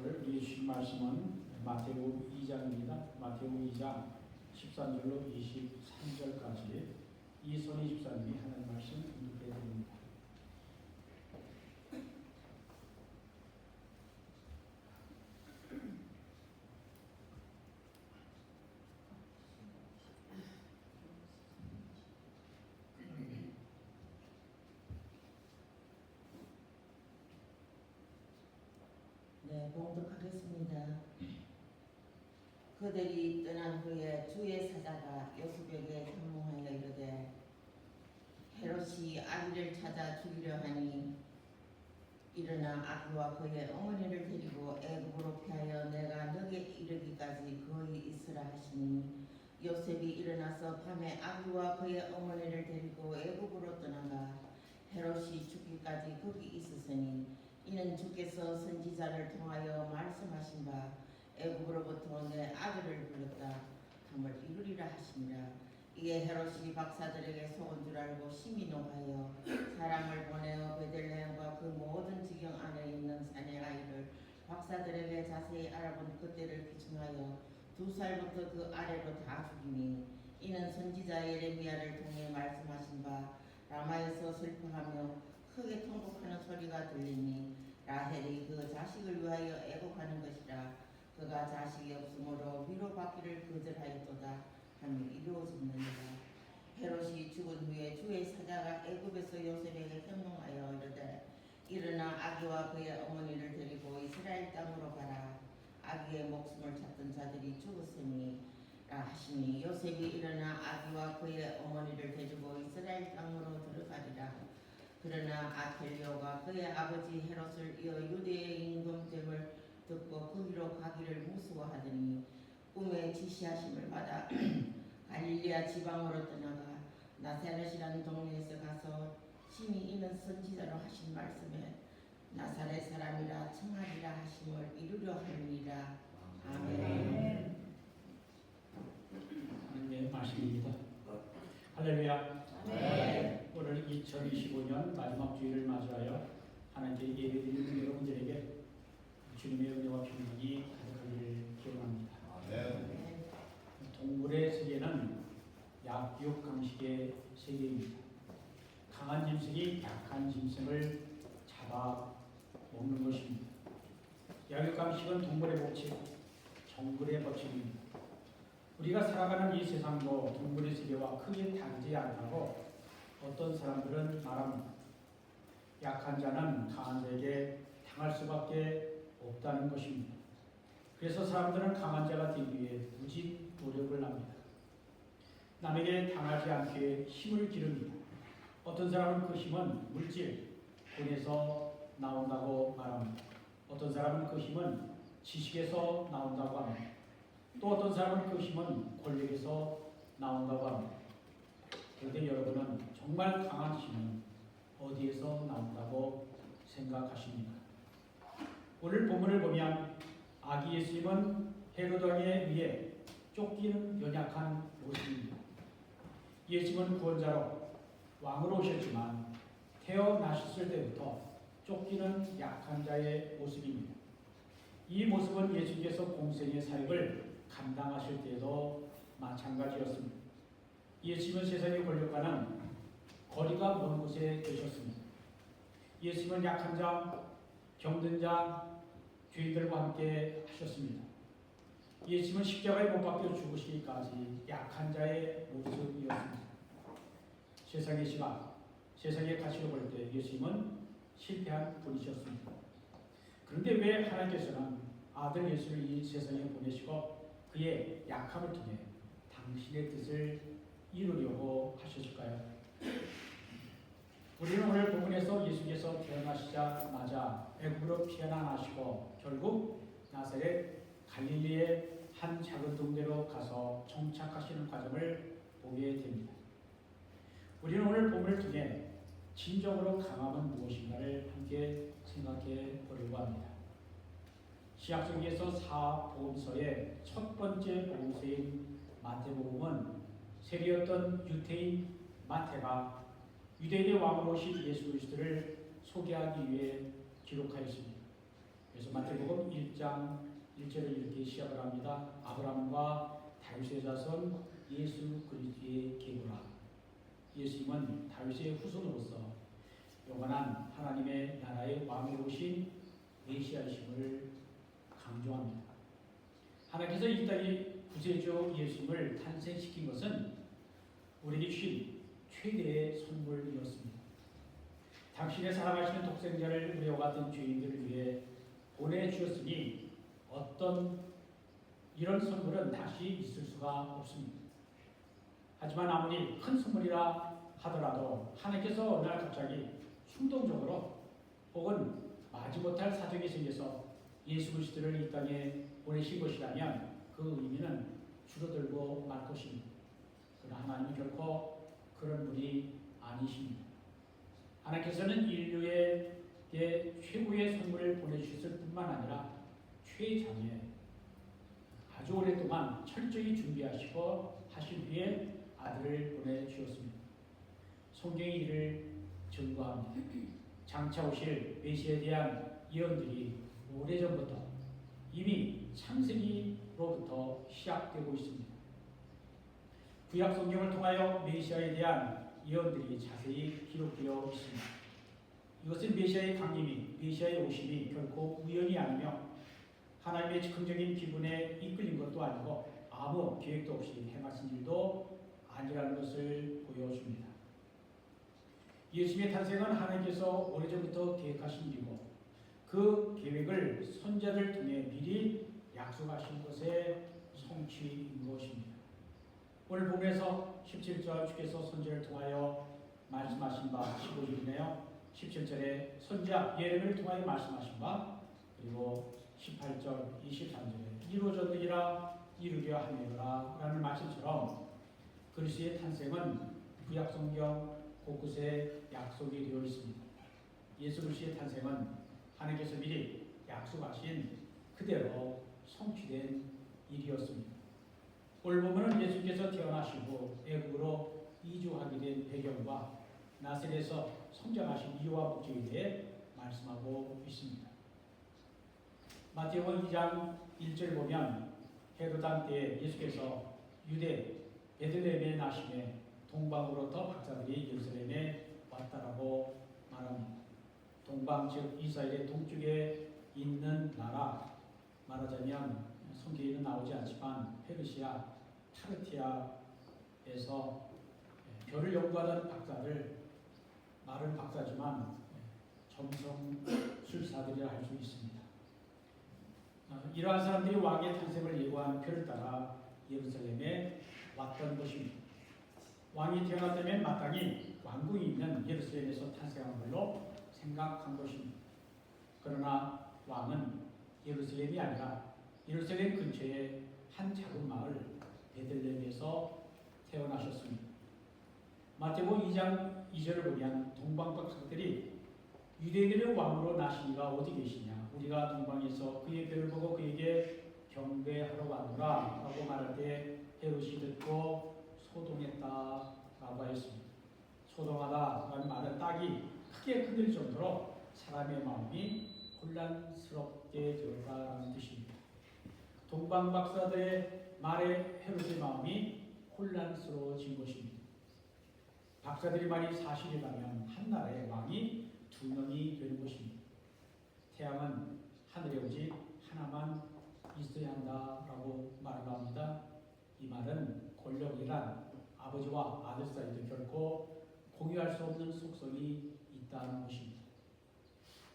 오늘 우리 주신 말씀은 마태복음 2장입니다. 마태복음 2장 13절로 23절까지 이선희 집사님이 하는 말씀 읽게 드립니다. 네, 봉독하겠습니다. 그들이 떠난 후에 주의 사자가 요셉에게 상몽하여 이르되 헤롯이 아기를 찾아 죽이려 하니 일어나 아기와 그의 어머니를 데리고 애굽으로 피하여 내가 너게 이르기까지 거기 있으라 하시니 요셉이 일어나서 밤에 아기와 그의 어머니를 데리고 애굽으로 떠나가 헤롯이 죽기까지 거기 있었으니 이는 주께서 선지자를 통하여 말씀하신 바 애굽으로부터 내 아들을 불렀다 함을 이루리라 하시니라. 이에 헤롯이 박사들에게 속은 줄 알고 심히 노하여 사람을 보내어 베들레헴과 그 모든 지경 안에 있는 산의 아이를 박사들에게 자세히 알아본 그때를 기준하여 2살부터 그 아래로 다 죽이니 이는 선지자 예레미야를 통해 말씀하신 바 라마에서 슬퍼하며 크게 통곡하는 소리가 들리니 라헬이 그 자식을 위하여 애곡하는 것이라. 그가 자식이 없으므로 위로받기를 거절하였도다 함이 이루어졌느니라. 헤롯이 죽은 후에 주의 사자가 애굽에서 요셉에게 현몽하여 이르되 일어나 아기와 그의 어머니를 데리고 이스라엘 땅으로 가라. 아기의 목숨을 찾던 자들이 죽었으니 라 하시니 요셉이 일어나 아기와 그의 어머니를 데리고 이스라엘 땅으로 들어가리라. 그러나 아켈리오가 그의 아버지 헤롯을 이어 유대의 임금됨을 듣고 거기로 가기를 무서워하더니 꿈에 지시하심을 받아 갈릴리아 지방으로 떠나가 나사렛이라는 동네에서 가서 심히 이는 선지자로 하신 말씀에 나사렛 사람이라 청하리라 하심을 이루려 하느니라. 아멘. 하나님의 말씀입니다. 할렐루야. 네. 오늘 2025년 마지막 주일을 맞이하여 하나님께 예배드리는 여러분들에게 주님의 은혜와 평강이 가득하기를 기원합니다. 네. 동물의 세계는 약육강식의 세계입니다. 강한 짐승이 약한 짐승을 잡아 먹는 것입니다. 약육강식은 동물의 법칙, 정글의 법칙입니다. 우리가 살아가는 이 세상도 동물의 세계와 크게 다르지 않다고 어떤 사람들은 말합니다. 약한 자는 강한 자에게 당할 수밖에 없다는 것입니다. 그래서 사람들은 강한 자가 되기 위해 무진 노력을 합니다. 남에게 당하지 않게 힘을 기릅니다. 어떤 사람은 그 힘은 물질, 돈에서 나온다고 말합니다. 어떤 사람은 그 힘은 지식에서 나온다고 합니다. 또 어떤 사람은 그 힘은 권력에서 나온다고 합니다. 그런데 여러분은 정말 강한 힘은 어디에서 나온다고 생각하십니까? 오늘 본문을 보면 아기 예수님은 헤롯 왕에 의해 쫓기는 연약한 모습입니다. 예수님은 구원자로 왕으로 오셨지만 태어나셨을 때부터 쫓기는 약한 자의 모습입니다. 이 모습은 예수님께서 공생의 사역을 감당하실 때에도 마찬가지였습니다. 예수님은 세상의 권력과는 거리가 먼 곳에 계셨습니다. 예수님은 약한 자, 병든 자, 죄인들과 함께 하셨습니다. 예수님은 십자가에 못 박혀 죽으시기까지 약한 자의 모습이었습니다. 세상의 시각, 세상의 가치로 볼 때 예수님은 실패한 분이셨습니다. 그런데 왜 하나님께서는 아들 예수를 이 세상에 보내시고 그의 약함을 통해 당신의 뜻을 이루려고 하셨을까요? 우리는 오늘 본문에서 예수께서 태어나시자마자 애굽으로 피어나시고 결국 나사렛 갈릴리의 한 작은 동네로 가서 정착하시는 과정을 보게 됩니다. 우리는 오늘 본문을 통해 진정으로 강함은 무엇인가를 함께 생각해 보려고 합니다. 신약성경에서 사복음서의 첫 번째 복음서인 마태복음은 세리였던 유태인 마태가 유대인의 왕으로 오신 예수 그리스도를 소개하기 위해 기록하였습니다. 그래서 마태복음 1장 1절을 이렇게 시작을 합니다. 아브라함과 다윗의 자손 예수 그리스도의 계보라. 예수님은 다윗의 후손으로서 영원한 하나님의 나라의 왕이 오신 메시아이심을 강조합니다. 하나님께서 이 땅에 구세주 예수님을 탄생시킨 것은 우리에게 주신 최대의 선물이었습니다. 당신의 사랑하시는 독생자를 우리와 같은 죄인들을 위해 보내주셨으니 어떤 이런 선물은 다시 있을 수가 없습니다. 하지만 아무리 큰 선물이라 하더라도 하나님께서 어느 날 갑자기 충동적으로 혹은 마지못할 사정이 생겨서 예수 그리스도를 이 땅에 보내신 것이라면 그 의미는 줄어들고 말 것입니다. 그러나 하나님은 결코 그런 분이 아니십니다. 하나님께서는 인류에게 최고의 선물을 보내주셨을 뿐만 아니라 최장에 아주 오랫동안 철저히 준비하시고 하신 후에 아들을 보내주셨습니다. 성경이 이를 증거합니다. 장차 오실 메시아에 대한 예언들이 오래전부터 이미 창세기로부터 시작되고 있습니다. 구약 성경을 통하여 메시아에 대한 예언들이 자세히 기록되어 있습니다. 이것은 메시아의 강림이, 메시아의 오심이 결코 우연이 아니며 하나님의 즉흥적인 기분에 이끌린 것도 아니고 아무 계획도 없이 행하신 일도 아니라는 것을 보여줍니다. 예수님의 탄생은 하나님께서 오래전부터 계획하신 일이고 그 계획을 선자들 통해 미리 약속하신 것의 성취인 것입니다. 오늘 본문에서 17절 주께서 선지자를 통하여 말씀하신 바 15절이네요. 17절에 선지자 예레미야를 통하여 말씀하신 바 그리고 18절 23절에 이루어졌느니라 이루려 함이라 라는 말씀처럼 그리스도의 탄생은 구약 성경 곳곳에 약속이 되어 있습니다. 예수 그리스도의 탄생은 하나님께서 미리 약속하신 그대로 성취된 일이었습니다. 오늘 보면은 예수께서 태어나시고 애국으로 이주하게 된 배경과 나사렛에서 성장하신 이유와 목적에 대해 말씀하고 있습니다. 마태복음 2장 1절 보면 헤로당 때 예수께서 유대 베들레헴에 나심에 동방으로부터 박사들이 예루살렘에 왔다라고 말합니다. 동방 즉 이스라엘의 동쪽에 있는 나라, 말하자면 성경에는 나오지 않지만 페르시아, 파르티아에서 별을 연구하던 박사들, 말은 박사지만 점성술사들이라 할 수 있습니다. 이러한 사람들이 왕의 탄생을 예고하는 표를 따라 예루살렘에 왔던 것입니다. 왕이 태어났다면 마땅히 왕궁이 있는 예루살렘에서 탄생한 걸로 생각한 것입니다. 그러나 왕은 예루살렘이 아니라 예루살렘 근처의 한 작은 마을 베들레헴에서 태어나셨습니다. 마태복음 2장 2절을 보면 동방박사들이 유대인들의 왕으로 나시니가 어디 계시냐, 우리가 동방에서 그의 별을 보고 그에게 경배하러 왔노라 라고 말할 때 헤롯이 듣고 소동했다라고 하였습니다. 소동하다라는 말은 땅이 크게 흔들 정도로 사람의 마음이 혼란스럽게 되었다라는 뜻입니다. 동방박사들의 말에 헤롯의 마음이 혼란스러워진 것입니다. 박사들이 만약 사실이라면 한나라의 왕이 2명이 되는 것입니다. 태양은 하늘에 오직 하나만 있어야 한다라고 말을 합니다. 이 말은 권력이란 아버지와 아들 사이도 결코 공유할 수 없는 속성이 있다는 것입니다.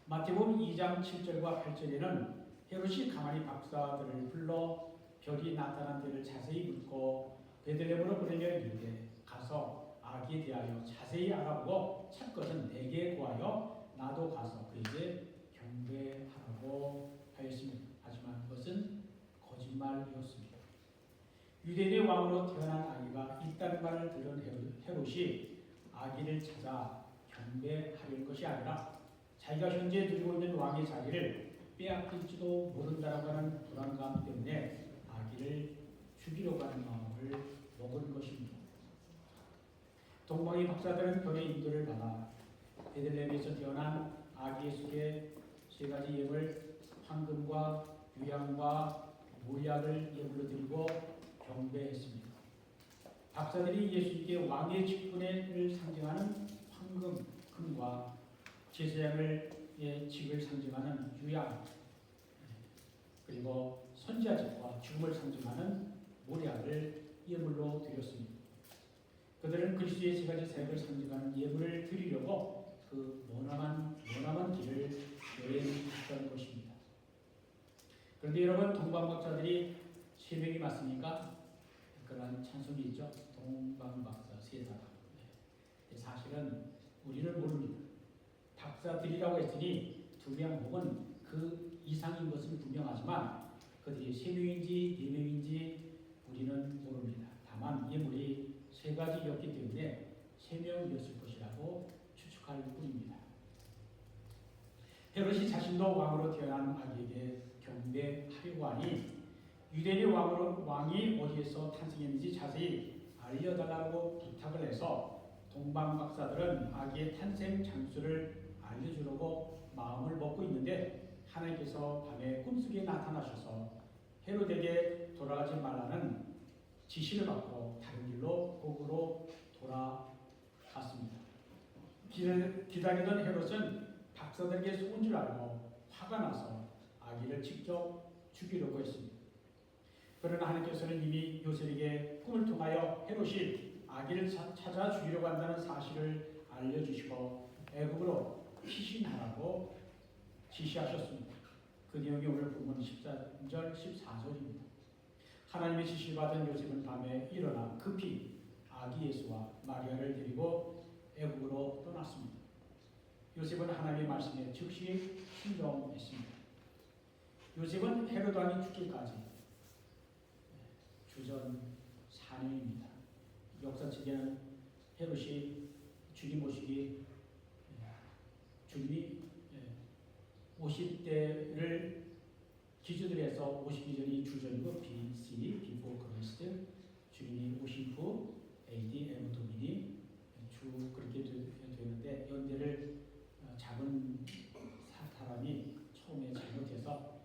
마태복음 2장 7절과 8절에는 헤롯이 가만히 박사들을 불러 별이 나타난 때를 자세히 묻고 베들레헴으로 보내며 이르되 가서 아기에 대하여 자세히 알아보고 찾 것은 내게 구하여 나도 가서 그에게 경배하라고 하였습니다. 하지만 그것은 거짓말이었습니다. 유대인의 왕으로 태어난 아기가 있다는 말을 들은 헤롯이 아기를 찾아 경배하려는 것이 아니라 자기가 현재 누리고 있는 왕의 자리를 빼앗길지도 모른다라고 하는 불안감 때문에 아기를 죽이려고 하는 마음을 먹은 것입니다. 동방의 박사들은 별의 인도를 받아 베들레헴에서 태어난 아기 예수의 세 가지 예물 황금 유향과 모략을 예물로 드리고 경배했습니다. 박사들이 예수님께 왕의 직분을 상징하는 황금, 금과 제사장의 직을 상징하는 유향, 그리고 선지자직과 죽음을 상징하는 모략을 예물로 드렸습니다. 그들은 그리스도의 세 가지 사역을 상징하는 예물을 드리려고 그 머나먼 길을 여행했던 것입니다. 그런데 여러분, 동방박사들이 세 명이 맞습니까? 그런 찬송이 있죠. 동방박사 세 사람. 사실은 우리는 모릅니다. 박사들이라고 했으니 두 명 혹은 그 이상인 것은 분명하지만 그들이 세 명인지 네 명인지 우리는 모릅니다. 다만 예물이 세 가지였기 때문에 세 명이었을 것이라고 추측할 뿐입니다. 헤롯이 자신도 왕으로 태어난 아기에게 경배하려고 하니 유대인의 왕이 어디에서 탄생했는지 자세히 알려달라고 부탁을 해서 동방박사들은 아기의 탄생 장소를 알려주려고 마음을 먹고 있는데 하나님께서 밤에 꿈속에 나타나셔서 헤롯에게 돌아가지 말라는 지시를 받고 다른 길로 곡으로 돌아갔습니다. 기다리던 헤롯은 박사들에게 속은 줄 알고 화가 나서 아기를 직접 죽이려고 했습니다. 그러나 하나님께서는 이미 요셉에게 꿈을 통하여 헤롯이 아기를 찾아 죽이려고 한다는 사실을 알려주시고 애굽으로 피신하라고 지시하셨습니다. 그 내용이 오늘 본문 13절 14절입니다. 하나님의 지시를 받은 요셉은 밤에 일어나 급히 아기 예수와 마리아를 데리고 애굽으로 떠났습니다. 요셉은 하나님의 말씀에 즉시 순종했습니다. 요셉은 헤롯 왕이 죽기까지 주전 4년입니다. 역사책에는 헤롯이 주님 모시기 주님이 50대를 기준으로 해서 50기 전이 주전이고 BC, Before Christ, 주님이 50 후 AD, M 도미니 주 그렇게 되는데 연대를 잡은 사람이 처음에 잘못해서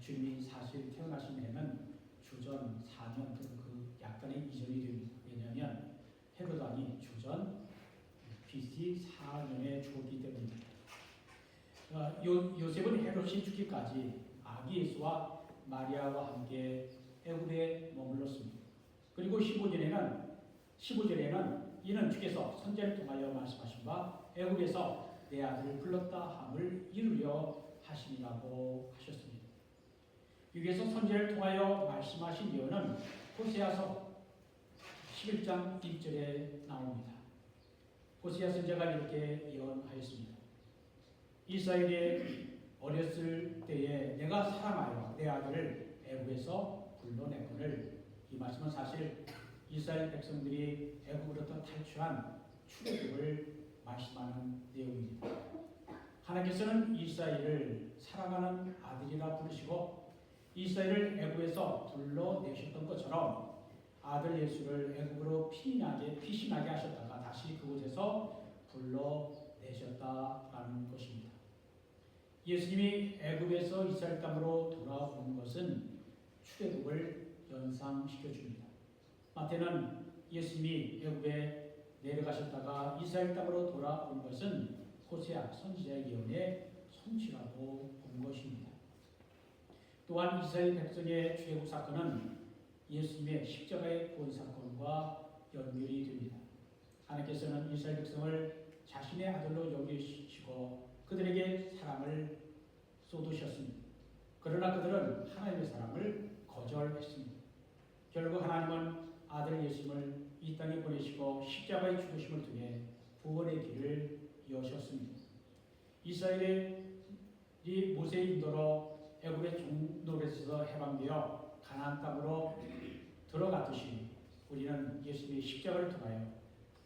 주님이 사실 태어나신 해는 주전 4년 그 약간의 이전이 됩니다. 왜냐하면 헤롯 왕이 주전 BC 4년에 죽었기 때문입니다. 요셉은 헤롯이 죽기까지 아기 예수와 마리아와 함께 애굽에 머물렀습니다. 그리고 15절에는 이는 주께서 선지자를 통하여 말씀하신 바 애굽에서 내 아들을 불렀다 함을 이루려 하시니라고 하셨습니다. 여기에서 선지자를 통하여 말씀하신 예언은 호세아서 11장 1절에 나옵니다. 호세아 선지자가 이렇게 예언하였습니다. 이스라엘이 어렸을 때에 내가 사랑하여 내 아들을 애굽에서 불러냈거늘. 이 말씀은 사실 이스라엘 백성들이 애굽으로부터 탈출한 출애굽을 말씀하는 내용입니다. 하나님께서는 이스라엘을 사랑하는 아들이라 부르시고 이스라엘을 애굽에서 불러내셨던 것처럼 아들 예수를 애굽으로 피신하게 하셨다가 다시 그곳에서 불러내셨다라는 것입니다. 예수님이 애굽에서 이스라엘 땅으로 돌아오는 것은 출애굽을 연상시켜 줍니다. 마태는 예수님이 애굽에 내려가셨다가 이스라엘 땅으로 돌아온 것은 호세아 선지자의 예언의 성취라고 본 것입니다. 또한 이스라엘 백성의 출애굽 사건은 예수님의 십자가의 구원 사건과 연결이 됩니다. 하나님께서는 이스라엘 백성을 자신의 아들로 여기시고 그들에게 사랑을 쏟으셨습니다. 그러나 그들은 하나님의 사랑을 거절했습니다. 결국 하나님은 아들 예수님을 이 땅에 보내시고 십자가의 죽으심을 통해 구원의 길을 여셨습니다. 이스라엘이 모세의 인도로 애굽의 종노릇에서 해방되어 가나안 땅으로 들어갔듯이 우리는 예수님의 십자가를 통하여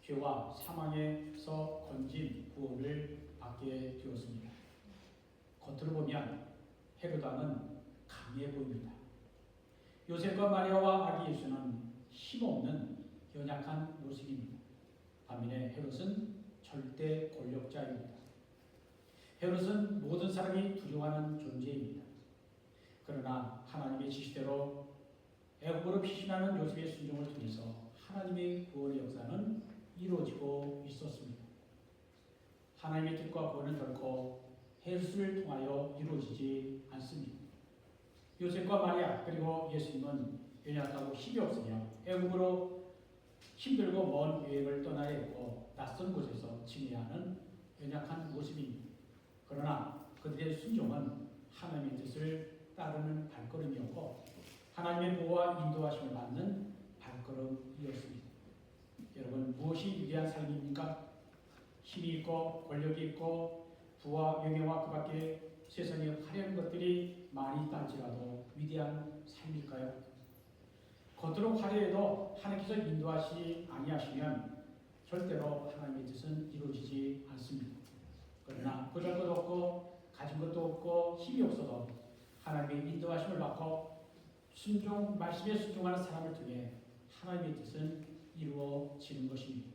죄와 사망에서 건진 구원을 받게 되었습니다. 겉으로 보면 헤롯 왕은 강해 보입니다. 요셉과 마리아와 아기 예수는 힘없는 연약한 모습입니다. 반면에 헤롯은 절대 권력자입니다. 헤롯은 모든 사람이 두려워하는 존재입니다. 그러나 그러나 하나님의 지시대로 애굽으로 피신하는 요셉의 순종을 통해서 하나님의 구원의 역사는 이루어지고 있었습니다. 하나님의 뜻과 구원은 결코 헤롯을 통하여 이루어지지 않습니다. 요셉과 마리아 그리고 예수님은 연약하고 힘이 없으며 애굽으로 힘들고 먼 여행을 떠나야 했고 낯선 곳에서 지내야 하는 연약한 모습입니다. 그러나 그들의 순종은 하나님의 뜻을 따르는 발걸음이었고 하나님의 보호와 인도하심을 받는 발걸음이었습니다. 여러분, 무엇이 위대한 삶입니까? 힘이 있고 권력이 있고 부와 명예와 그 밖에 세상에 화려한 것들이 많이 있다 할지라도 위대한 삶일까요? 겉으로 화려해도 하나님께서 인도하시지 아니하시면 절대로 하나님의 뜻은 이루어지지 않습니다. 그러나 보잘것 없고 가진 것도 없고 힘이 없어도 하나님의 인도하심을 받고 말씀에 순종하는 사람을 통해 하나님의 뜻은 이루어지는 것입니다.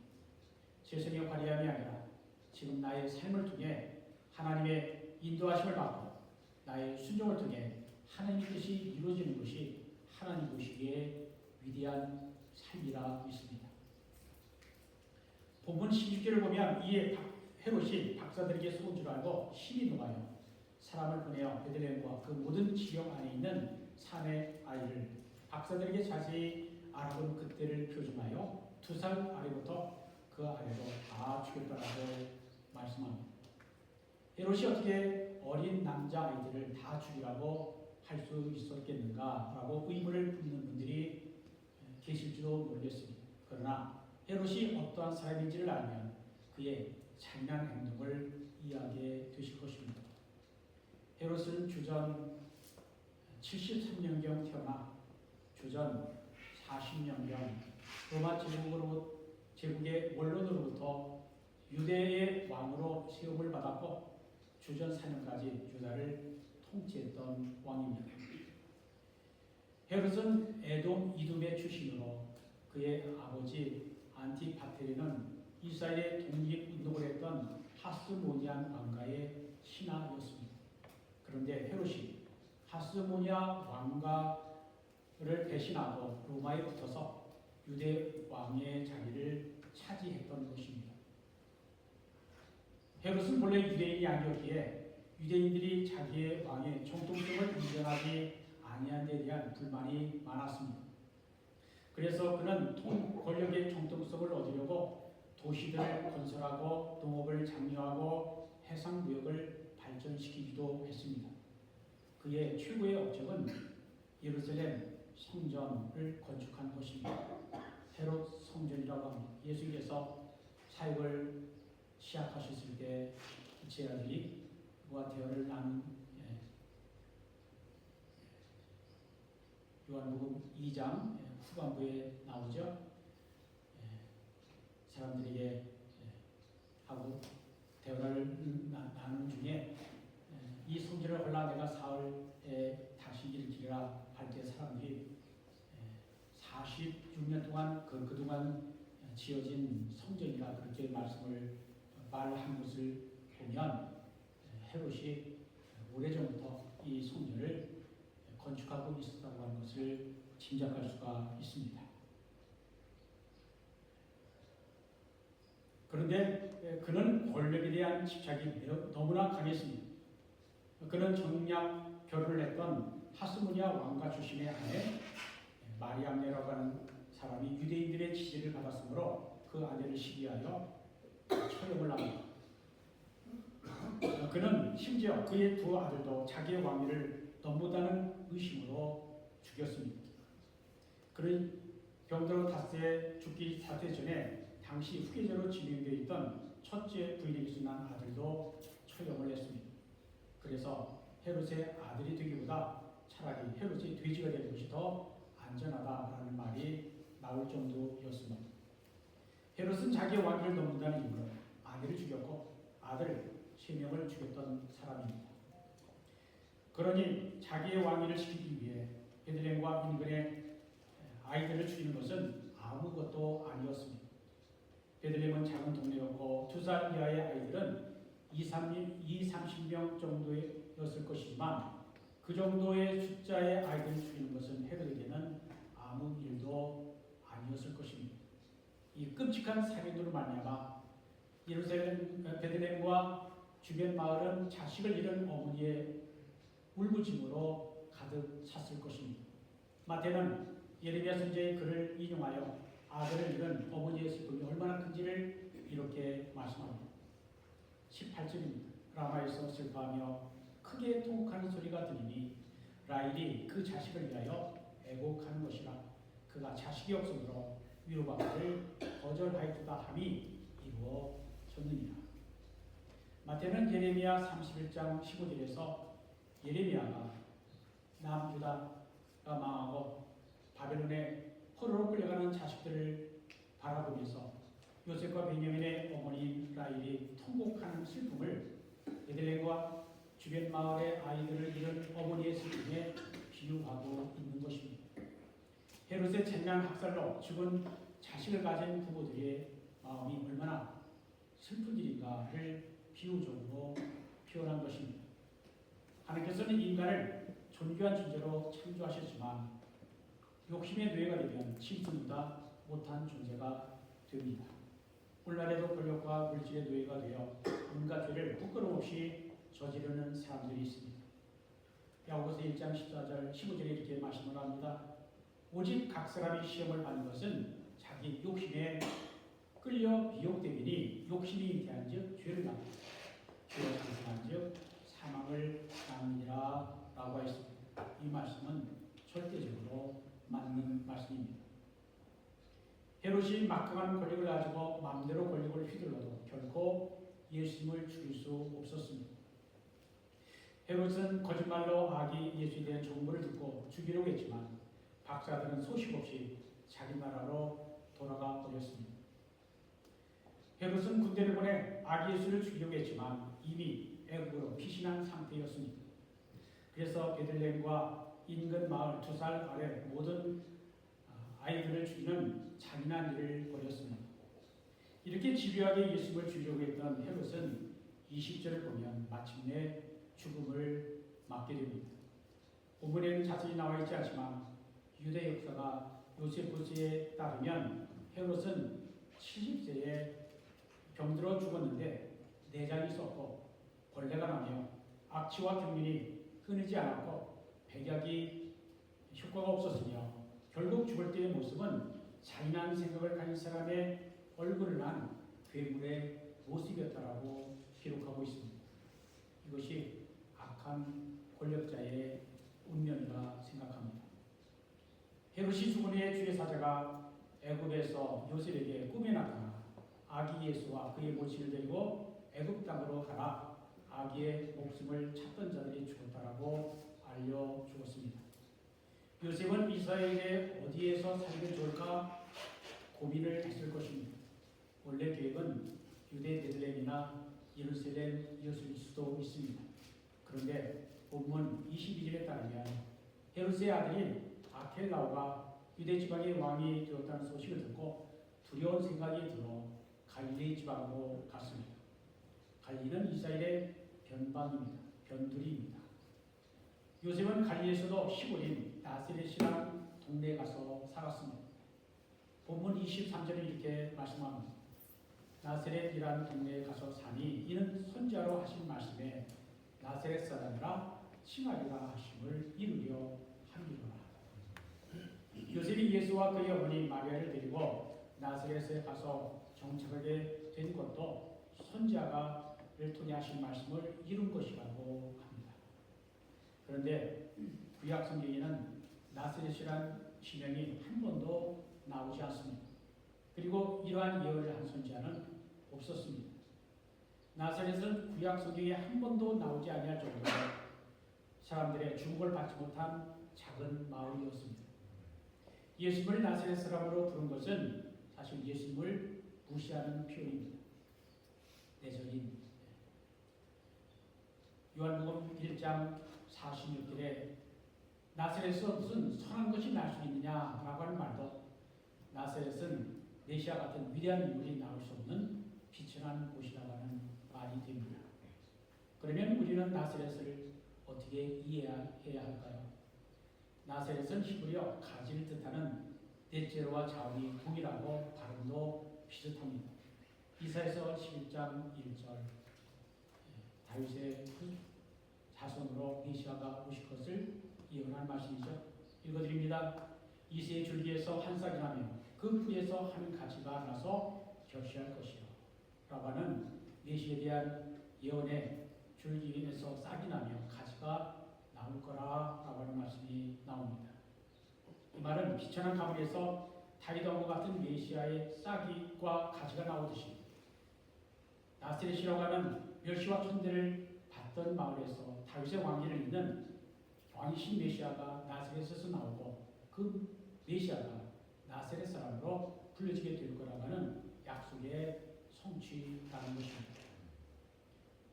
세상의 화려함이 아니라 지금 나의 삶을 통해 하나님의 인도하심을 받고 나의 순종을 통해 하나님의 뜻이 이루어지는 것이 하나님 보시기에 위대한 삶이라 믿습니다. 본문 16절을 보면 이에 헤롯이 박사들에게 속은 줄 알고 신이 녹아요 사람을 보내어 베들레헴과 그 모든 지경 안에 있는 산의 아이를 박사들에게 자세히 알아본 그때를 표준하여 2살 아래부터 그 아래로 다 죽였다라고 말씀합니다. 헤롯이 어떻게 어린 남자 아이들을 다 죽이라고 할 수 있었겠는가라고 의문을 품는 분들이 계실지도 모르겠습니다. 그러나 헤롯이 어떠한 사람인지를 알면 그의 잔인한 행동을 이해하게 되실 것입니다. 헤롯은 주전 73년경 태어나 주전 40년경 로마 제국의 원론으로부터 유대의 왕으로 세움을 받았고 주전 4년까지 유다를 통치했던 왕입니다. 헤롯은 에돔 이둠의 출신으로 그의 아버지 안티파테르는 이스라엘의 독립운동을 했던 하스모니안 왕가의 신하였습니다. 그런데 헤롯이 하스모니아 왕가를 대신하고 로마에 붙어서 유대 왕의 자리를 차지했던 것입니다. 헤롯은 본래 유대인이 아니었기에 유대인들이 자기의 왕의 정통성을 인정하지 아니한 데 대한 불만이 많았습니다. 그래서 그는 권력의 정통성을 얻으려고 도시들을 건설하고 농업을 장려하고 해상무역을 발전시키기도 했습니다. 그의 최고의 업적은 예루살렘 성전을 건축한 것입니다. 헤롯 성전이라고 합니다. 예수께서 사역을 시작하셨을 때 제자들이 그와 대화를 나눈 요한복음 2장 후반부에 나오죠. 사람들에게 하고 대화를 나누는 중에 이 성전을 헐라 내가 사흘에 다시 일으키리라 할 때 사람들이 46년 동안 그동안 지어진 성전이라 그렇게 말한 것을 보면 헤롯이 오래전부터 이 성전을 건축하고 있었다고 하는 것을 짐작할 수가 있습니다. 그런데 그는 권력에 대한 집착이 너무나 강했습니다. 그는 정략 결혼을 했던 하스모니아 왕가 출신의 아내 마리암네라고 하는 사람이 유대인들의 지지를 받았으므로 그 아내를 시기하여 처형을 합니다. 그는 심지어 그의 두 아들도 자기의 왕위를 넘보다는 의심으로 죽였습니다. 그는 병들어 닷새 죽기 4태 전에 당시 후계자로 지명되어 있던 첫째 부인에게서 난 아들도 처형을 했습니다. 그래서 헤롯의 아들이 되기보다 차라리 헤롯이 돼지가 되는 것이 더 안전하다라는 말이 나올 정도였습니다. 헤롯은 자기의 왕위를 넘는다는 이유로 아내를 죽였고 아들 3명을 죽였던 사람입니다. 그러니 자기의 왕위를 지키기 위해 베들레헴과 인근의 아이들을 죽이는 것은 아무것도 아니었습니다. 베들레헴은 작은 동네였고 2살 이하의 아이들은 30명 정도였을 것이지만 그 정도의 숫자의 아이들을 죽이는 것은 헤롯에게는 아무 일도 아니었을 것입니다. 이 끔찍한 살인으로 말미암아 예루살렘 베들레헴과 주변 마을은 자식을 잃은 어머니의 울부짖음으로 가득 찼을 것입니다. 마태는 예레미야 선지자의 글을 인용하여 아들을 잃은 어머니의 슬픔이 얼마나 큰지를 이렇게 말씀합니다. 18절입니다. 라마에서 슬퍼하며 크게 통곡하는 소리가 들리니 라헬이 그 자식을 위하여 애곡하는 것이라. 그가 자식이 없으므로 위로받기를 거절하였다 함이 이루어졌느니라. 마태는 예레미야 31장 15절에서 예레미야가 남유다가 망하고 바벨론의 포로로 끌려가는 자식들을 바라보면서 요셉과 베냐민의 어머니 라헬이 통곡하는 슬픔을 베들레헴과 주변 마을의 아이들을 잃은 어머니의 슬픔에 비유하고 있는 것입니다. 헤롯의 잔인한 학살로 죽은 자식을 가진 부모들의 마음이 얼마나 슬픈 일인가를 비유적으로 표현한 것입니다. 하나님께서는 인간을 존귀한 존재로 창조하셨지만 욕심의 노예가 되면 짐승보다 못한 존재가 됩니다. 오늘날에도 권력과 물질의 노예가 되어 온갖 죄를 부끄러움 없이 저지르는 사람들이 있습니다. 야고보서 1장 14절 15절에 이렇게 말씀을 합니다. 오직 각 사람이 시험을 받는 것은 자기 욕심에 끌려 미혹되리니 욕심이 잉태한즉 죄를 낳고 죄가 장성한즉 사망을 낳느니라 라고 했습니다. 이 말씀은 절대적으로 맞는 말씀입니다. 헤롯이 막강한 권력을 가지고 마음대로 권력을 휘둘러도 결코 예수님을 죽일 수 없었습니다. 헤롯은 거짓말로 아기 예수에 대한 정보를 듣고 죽이려고 했지만 박사들은 소식 없이 자기 나라로 돌아가 버렸습니다. 헤롯은 군대를 보내 아기 예수를 죽이려고 했지만 이미 애국으로 피신한 상태였습니다. 그래서 베들레헴과 인근 마을 2살 아래 모든 아이들을 죽이는 잔인한 일을 벌였습니다. 이렇게 집요하게 예수님을 죽이려고 했던 헤롯은 20절을 보면 마침내 죽음을 맞게 됩니다. 본문에는 자세히 나와 있지 않지만 유대 역사가 요세푸스에 따르면 헤롯은 70세에 병들어 죽었는데 내장이 썩고 벌레가 나며 악취와 경련이 끊이지 않았고 백약이 효과가 없었으며 결국 죽을 때의 모습은 잔인한 생각을 가진 사람의 얼굴을 난 괴물의 모습이었다라고 기록하고 있습니다. 이것이 악한 권력자의 운명이라 생각합니다. 헤롯이 죽은 후에 주의 사자가 애굽에서 요셉에게 꿈에 나타나 아기 예수와 그의 모친을 데리고 애굽 땅으로 가라. 아기의 목숨을 찾던 자들이 죽었다라고 알려주었습니다. 요셉은 이스라엘에 어디에서 살면 좋을까 고민을 했을 것입니다. 원래 계획은 유대 베들레헴이나 예루살렘이었을 수도 있습니다. 그런데 본문 22절에 따르면 헤롯의 아들인 아켈라오가 유대 지방의 왕이 되었다는 소식을 듣고 두려운 생각이 들어 갈릴리 지방으로 갔습니다. 갈릴리는 이스라엘의 변방입니다. 변두리입니다. 요셉은 갈릴리에서도 시골인 나사렛이라는 동네에 가서 살았습니다. 본문 23절에 이렇게 말씀합니다. 나사렛이라는 동네에 가서 사니 이는 선지자로 하신 말씀에 나사렛 사람이라 칭하리라 하심을 이루려 함이로라. 요셉이 예수와 그의 어머니 마리아를 데리고 나사렛에 가서 정착하게 된 것도 선지자를 통해 하신 말씀을 이룬 것이라고 합니다. 그런데 구약 성경에는 나사렛이란 지명이 한 번도 나오지 않습니다. 그리고 이러한 예언을 한 선지자는 없었습니다. 나사렛은 구약 성경에 한 번도 나오지 아니할 정도로 사람들의 주목을 받지 못한 작은 마을이었습니다. 예수님을 나사렛 사람으로 부른 것은 사실 예수님을 무시하는 표현입니다. 내적인 요한복음 1장 46절에 나사렛에서 무슨 선한 것이 날 수 있느냐라고 하는 말도 나사렛은 메시아 같은 위대한 인물이 나올 수 없는 비천한 곳이라고 하는 말이 됩니다. 그러면 우리는 나사렛을 어떻게 이해해야 할까요? 나사렛은 히브리어 가지를 뜻하는 넷제로와 자음이 동일하고 발음도 비슷합니다. 이사야서 11장 1절 다윗의 자손으로 메시아가 오실 것을 예언한 말씀이죠. 읽어드립니다. 이새의 줄기에서 한 싹이 나며 그 뿌리에서 한 가지가 나서 결실할 것이요 라고 하는 메시아에 대한 예언의 줄기에서 싹이 나며 가지가 나올 거라라고 하는 말씀이 나옵니다. 이 말은 비천한 가문에서 다윗 왕과 같은 메시아의 싹이과 가지가 나오듯이 나사렛이라고 하는 멸시와 천대를 받던 마을에서 다윗의 왕위를 잇는 왕이신 메시아가 나사렛에서 나오고 그 메시아가 나사렛 사람으로 불려지게 될 거라고 하는 약속의 성취라는 것입니다.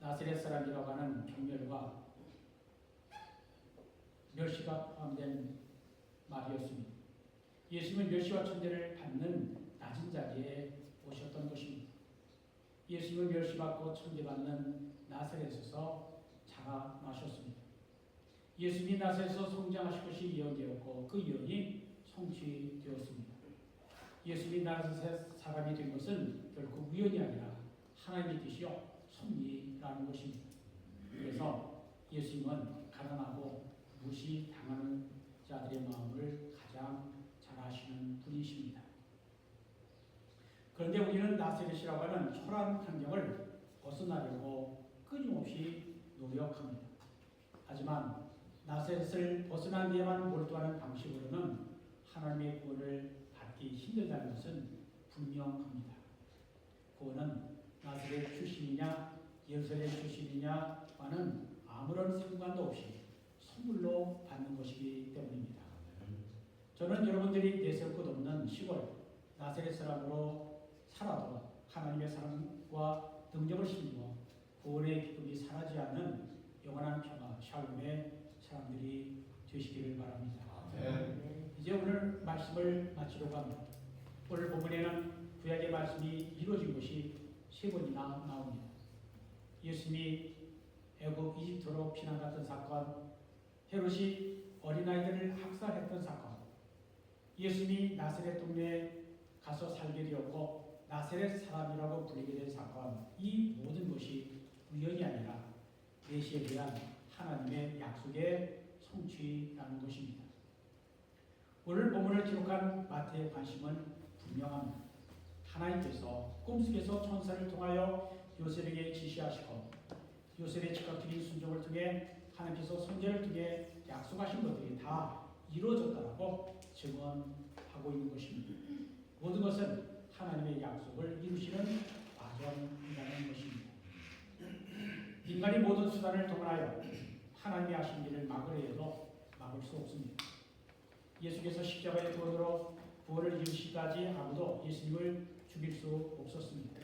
나사렛 사람이라고 하는 경멸과 멸시가 포함된 말이었습니다. 예수님은 멸시와 천대를 받는 낮은 자리에 오셨던 것입니다. 예수님은 멸시받고 천대받는 나사렛에서 자라나셨습니다. 예수님이 나사렛에서 성장하실 것이 예언되었고 그 예언이 성취되었습니다. 예수님이 나사렛 사람이 된 것은 결코 우연이 아니라 하나님의 뜻이요 섭리라는 것입니다. 그래서 예수님은 가난하고 무시당하는 자들의 마음을 가장 잘 아시는 분이십니다. 그런데 우리는 나사렛이라고 하는 초라한 환경을 벗어나려고 끊임없이 노력합니다. 하지만 나사렛을 벗어난 데에만 몰두하는 방식으로는 하나님의 구원을 받기 힘들다는 것은 분명합니다. 구원은 나사렛 출신이냐 예루살렘 출신이냐와는 아무런 상관도 없이 선물로 받는 것이기 때문입니다. 저는 여러분들이 내세울 것 없는 시골 나사렛 사람으로 살아도 하나님의 사랑과 능력을 힘입어 구원의 기쁨이 사라지지 않는 영원한 평화 샬롬의 사람들이 되시기를 바랍니다. 이제 오늘 말씀을 마치려고 합니다. 오늘 본문에는 구약의 말씀이 이루어진 것이 세 번이나 나옵니다. 예수님이 애굽 이집트로 피난갔던 사건, 헤롯이 어린아이들을 학살했던 사건, 예수님이 나사렛 동네에 가서 살게 되었고 나사렛 사람이라고 불리게 된 사건, 이 모든 것이 우연이 아니라 메시아에 대한 하나님의 약속의 성취라는 것입니다. 오늘 본문을 기록한 마태의 관심은 분명합니다. 하나님께서 꿈속에서 천사를 통하여 요셉에게 지시하시고 요셉의 즉각적인 순종을 통해 하나님께서 선지자를 통해 약속하신 것들이 다 이루어졌다라고 증언하고 있는 것입니다. 모든 것은 하나님의 약속을 이루시는 과정이라는 것입니다. 인간이 모든 수단을 동원하여 하나님이 하신 일을 막으려 해도 막을 수 없습니다. 예수께서 십자가의 구원으로 구원을 이루시기까지 아무도 예수님을 죽일 수 없었습니다.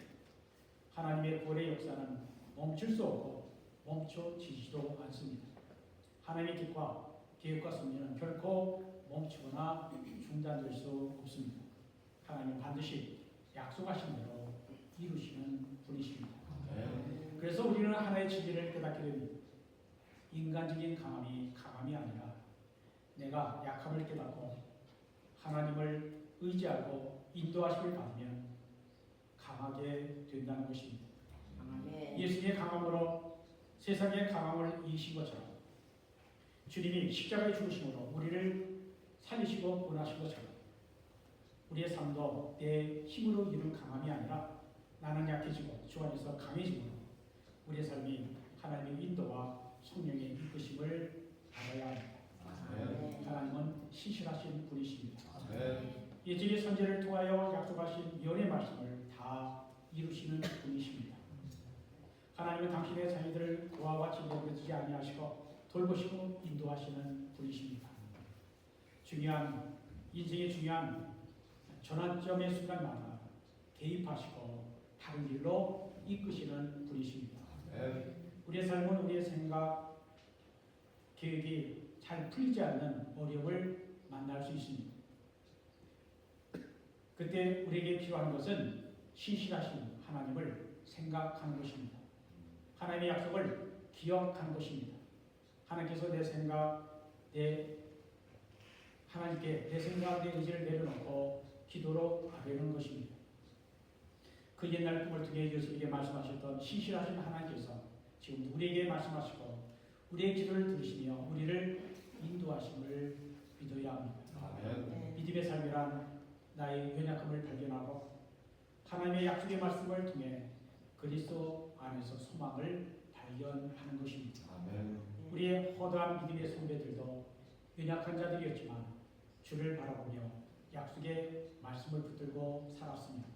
하나님의 구원의 역사는 멈출 수 없고 멈춰지지도 않습니다. 하나님의 뜻과 계획과 섭리는 결코 멈추거나 중단될 수 없습니다. 하나님은 반드시 약속하신 대로 이루시는 분이십니다. 그래서 우리는 하나의 진리를 깨닫게 됩니다. 인간적인 강함이 아니라 내가 약함을 깨닫고 하나님을 의지하고 인도하심을 받으면 강하게 된다는 것입니다. 예수님의 강함으로 세상의 강함을 이기신 것처럼 주님이 십자가에 죽으심으로 우리를 살리시고 구원하신 것처럼 우리의 삶도 내 힘으로 이룬 강함이 아니라 나는 약해지고 주 안에서 강해짐으로 우리의 삶이 하나님의 인도와 성령의 이끄심을 받아야 합니다. 하나님은 신실하신 분이십니다. 예전의 선지자를 통하여 약속하신 예언의 말씀을 다 이루시는 분이십니다. 하나님은 당신의 자녀들을 고아와 진리로 두지 아니하시고 돌보시고 인도하시는 분이십니다. 인생의 중요한 전환점의 순간마다 개입하시고 다른 길로 이끄시는 분이십니다. 우리의 삶은 우리의 생각, 계획이 잘 풀리지 않는 어려움을 만날 수 있습니다. 그때 우리에게 필요한 것은 신실하신 하나님을 생각하는 것입니다. 하나님의 약속을 기억하는 것입니다. 하나님께서 내 생각, 하나님께 내 생각, 내 의지를 내려놓고 기도로 아뢰는 것입니다. 그 옛날 꿈을 통해 요셉에게 말씀하셨던 신실하신 하나님께서 지금 우리에게 말씀하시고 우리의 기도를 들으시며 우리를 인도하심을 믿어야 합니다. 아멘. 믿음의 삶이란 나의 연약함을 발견하고 하나님의 약속의 말씀을 통해 그리스도 안에서 소망을 발견하는 것입니다. 아멘. 우리의 허다한 믿음의 선배들도 연약한 자들이었지만 주를 바라보며 약속의 말씀을 붙들고 살았습니다.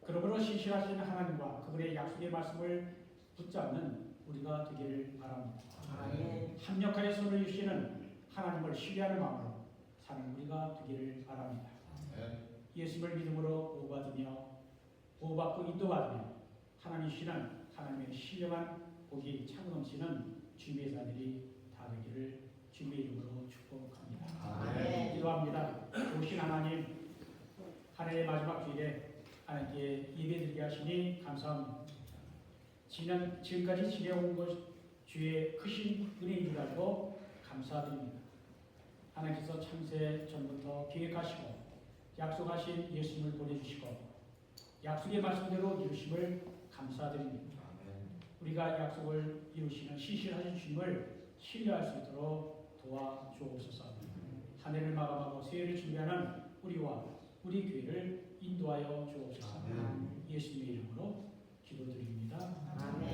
그러므로 신실하신 하나님과 그분의 약속의 말씀을 붙잡는 우리가 되기를 바랍니다. 아멘. 합력하여 손을 주시는 하나님을 신뢰하는 마음으로 사는 우리가 되기를 바랍니다. 아멘. 예수를 믿음으로 보호받고 인도받으며 하나님 주시는 하나님의 신령한 복이 차고 넘치는 주님의 자들이 다 되기를 주님의 이름으로 축복합니다. 아멘. 기도합니다. 오신 하나님, 한 해의 마지막 주일에 하나님께 예배드리게 하시니 감사합니다. 지금까지 지내온 것 주의 크신 은혜인 줄 알고 감사드립니다. 하나님께서 창세 전부터 계획하시고 약속하신 예수님을 보내주시고 약속의 말씀대로 이루심을 감사드립니다. 아멘. 우리가 약속을 이루시는 신실하신 주님을 신뢰할 수 있도록 도와주옵소서. 한 해를 마감하고 새해를 준비하는 우리와 우리 교회를 인도하여 주옵소서. 아멘. 예수님의 이름으로 기도드립니다. 아멘.